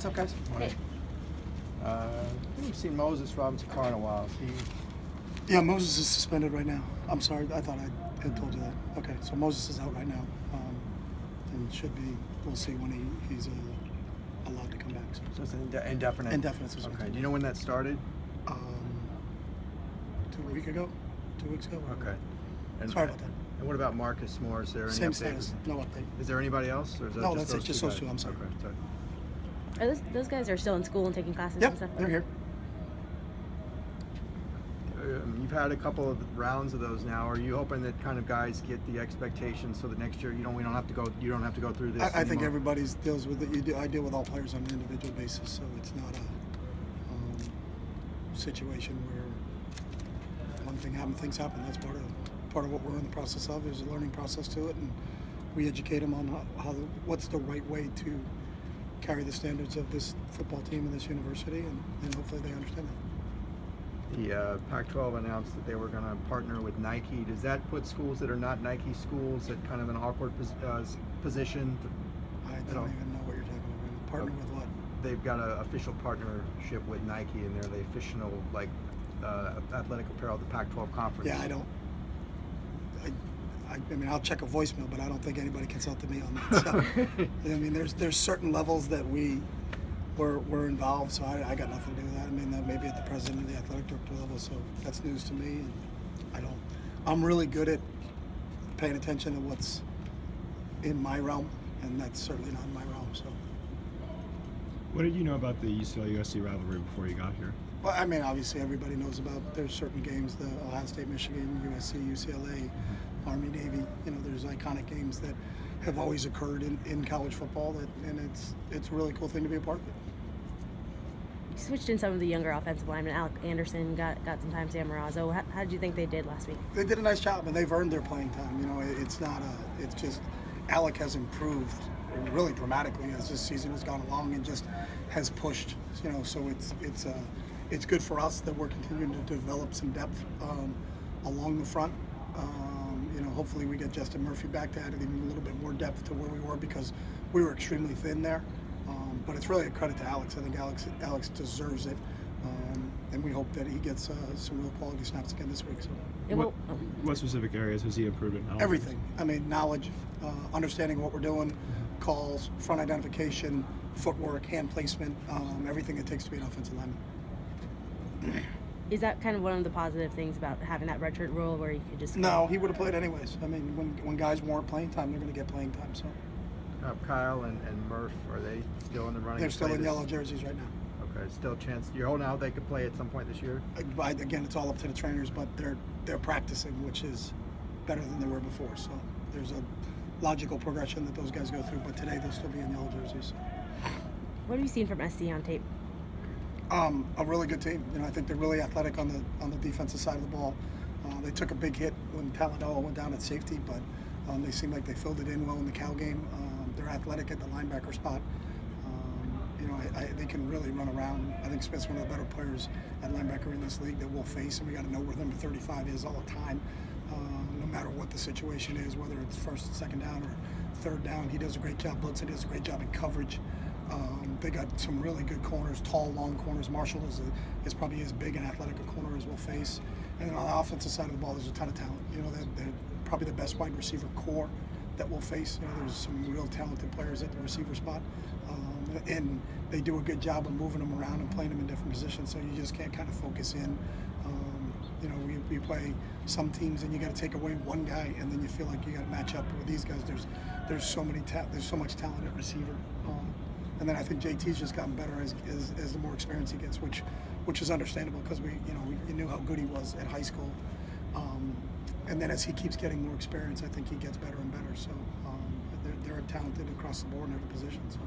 What's up, guys? Hey. We've seen Moses Robinson Carr in a while. Yeah, Moses is suspended right now. I'm sorry, I thought I had told you that. Okay, so Moses is out right now, and should be. We'll see when he's allowed to come back. So it's an indefinite. Indefinite suspension. Okay. Do you know when that started? 2 weeks ago. Okay. And, Sorry about that. And what about Marcus Moore? Is there any Same update? status. No update. Is there anybody else, or is that No, just that's it. Just those two. I'm sorry. Okay. Sorry. Are those guys are still in school and taking classes Yep, and stuff? they're here. You've had a couple of rounds of those now. Are you hoping that kind of guys get the expectations so that next year we don't have to go through this? I think everybody deals with it. I deal with all players on an individual basis, so it's not a situation where one thing happens, things happen. That's part of what we're in the process of. There's a learning process to it, and we educate them on what's the right way to carry the standards of this football team and this university, and hopefully they understand that. The Pac-12 announced that they were going to partner with Nike. Does that put schools that are not Nike schools at kind of an awkward position? I don't even know what you're talking about. Partner with what? They've got an official partnership with Nike, and they're the official athletic apparel of the Pac-12 conference. Yeah, I don't. I mean, I'll check a voicemail, but I don't think anybody consulted me on that. So, I mean, there's certain levels that we're involved, so I got nothing to do with that. I mean, that maybe at the president or the athletic director level, so that's news to me. And I'm really good at paying attention to what's in my realm, and that's certainly not in my realm. So, what did you know about the UCLA-USC rivalry before you got here? Well, I mean, obviously everybody knows about. There's certain games, the Ohio State, Michigan, USC, UCLA, Army, Navy. You know, there's iconic games that have always occurred in college football, and it's a really cool thing to be a part of it. You switched in some of the younger offensive linemen. Alec Anderson got some time. Sam Marazzo. How did you think they did last week? They did a nice job, and they've earned their playing time. You know, it's just Alec has improved really dramatically as this season has gone along and just has pushed. You know, so it's good for us that we're continuing to develop some depth along the front. You know, hopefully we get Justin Murphy back to add even a little bit more depth to where we were, because we were extremely thin there. But it's really a credit to Alex. I think Alex deserves it, and we hope that he gets some real quality snaps again this week. So. What specific areas has he improved in? Everything. I mean, knowledge, understanding what we're doing, calls, front identification, footwork, hand placement, everything it takes to be an offensive lineman. Is that kind of one of the positive things about having that redshirt rule where you could just... No, he would have played anyways. I mean, when guys warrant playing time, they're going to get playing time. So. Kyle and Murph, are they still in the running? They're still in yellow jerseys right now. Okay, still a chance. You're holding out they could play at some point this year? Again, it's all up to the trainers, but they're practicing, which is better than they were before. So there's a logical progression that those guys go through, but today they'll still be in yellow jerseys. What have you seen from SC on tape? A really good team. You know, I think they're really athletic on the defensive side of the ball. They took a big hit when Talanoa went down at safety, but they seemed like they filled it in well in the Cal game. They're athletic at the linebacker spot. You know, they can really run around. I think Smith's one of the better players at linebacker in this league that we'll face, and we got to know where number 35 is all the time, no matter what the situation is, whether it's first and second down or third down. He does a great job blitzing. He does a great job in coverage. They got some really good corners, tall, long corners. Marshall is probably as big and athletic a corner as we'll face. And then on the offensive side of the ball, there's a ton of talent. You know, they're probably the best wide receiver core that we'll face. You know, there's some real talented players at the receiver spot. And they do a good job of moving them around and playing them in different positions, so you just can't kind of focus in. You know, we play some teams and you got to take away one guy, and then you feel like you got to match up with these guys. There's so much talent at receiver. And then I think JT's just gotten better as the more experience he gets, which is understandable, because we knew how good he was at high school. And then as he keeps getting more experience, I think he gets better and better. So they're talented across the board in every position. So.